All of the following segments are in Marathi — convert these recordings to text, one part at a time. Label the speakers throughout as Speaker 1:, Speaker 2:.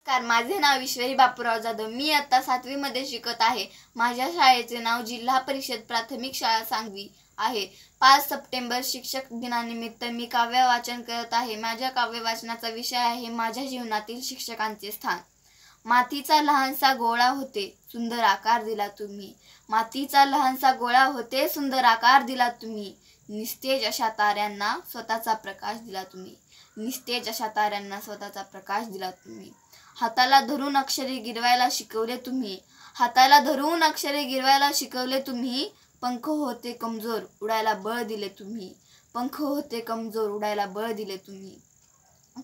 Speaker 1: माझे नाव ईश्वरी बापूराव जाधव. मी आता 7वी मध्ये शिकत आहे. माझ्या शाळेचे नाव जिल्हा परिषद प्राथमिक शाळा सांगवी आहे. 5 सप्टेंबर शिक्षक दिनानिमित्त मी काव्य वाचन करत आहे. माझ्या काव्य वाचनाचा विषय आहे माझ्या जीवनातील शिक्षकांचे स्थान. मातीचा लहानसा गोळा होते, सुंदर आकार दिला तुम्ही. मातीचा लहानसा गोळा होते, सुंदर आकार दिला तुम्ही. निस्तेज अशा ताऱ्यांना स्वतःचा प्रकाश दिला तुम्ही. निस्तेज अशा ताऱ्यांना स्वतःचा प्रकाश दिला तुम्ही. हाताला धरून अक्षरे गिरवायला शिकवले तुम्ही. हाताला धरून अक्षरे गिरवायला शिकवले तुम्ही. पंख होते कमजोर, उडायला बळ दिले तुम्ही. पंख होते कमजोर, उडायला बळ दिले तुम्ही.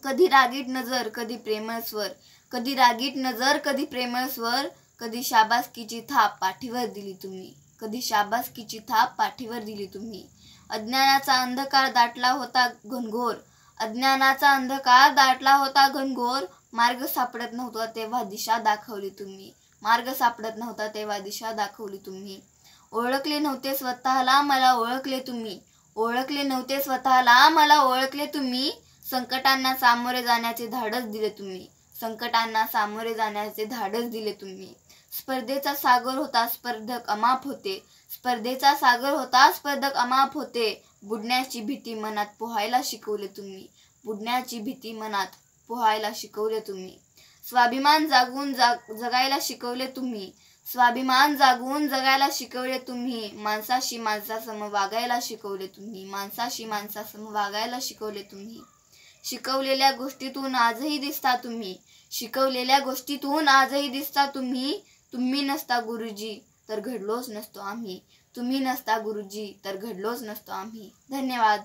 Speaker 1: कधी रागीट नजर, कधी प्रेमळ स्वर. कधी रागीट नजर, कधी प्रेमळ स्वर. कधी शाबासकीची थाप पाठीवर दिली तुम्ही. कधी शाबासकीची थाप पाठीवर दिली तुम्ही. अज्ञानाचा अंधकार दाटला होता घनघोर. अज्ञानाचा अंधकार दाटला होता घनघोर. मार्ग सापडत नव्हता तेव्हा दिशा दाखवली तुम्ही. मार्ग सापडत नव्हता तेव्हा दिशा दाखवली तुम्ही. ओळखले नव्हते स्वतःला, मला ओळखले तुम्ही. ओळखले नव्हते स्वतःला, मला ओळखले तुम्ही. संकटांना सामोरे जाण्याचे धाडस दिले तुम्ही. संकटांना सामोरे जाण्याचे धाडस दिले तुम्ही. स्पर्धेचा सागर होता, स्पर्धक अमाप होते. स्पर्धेचा सागर होता, स्पर्धक अमाप होते. बुडण्याची भीती मनात पोहायला शिकवले तुम्ही. बुडण्याची भीती मनात पोहायला शिकवले तुम्ही. स्वाभिमान जागून जगायला शिकवले तुम्ही. स्वाभिमान जागून जगायला शिकवले तुम्ही. माणसाशी माणसासम वागायला शिकवले तुम्ही. माणसाशी माणसासम वागायला शिकवले तुम्ही. शिकवलेल्या गोष्टीतून आजही दिसता तुम्ही. शिकवलेल्या गोष्टीतून आजही दिसता तुम्ही. तुम्ही नसता गुरुजी तर घडलोच नसतो आम्ही. तुम्ही नसता गुरुजी तर घडलोच नसतो आम्ही. धन्यवाद.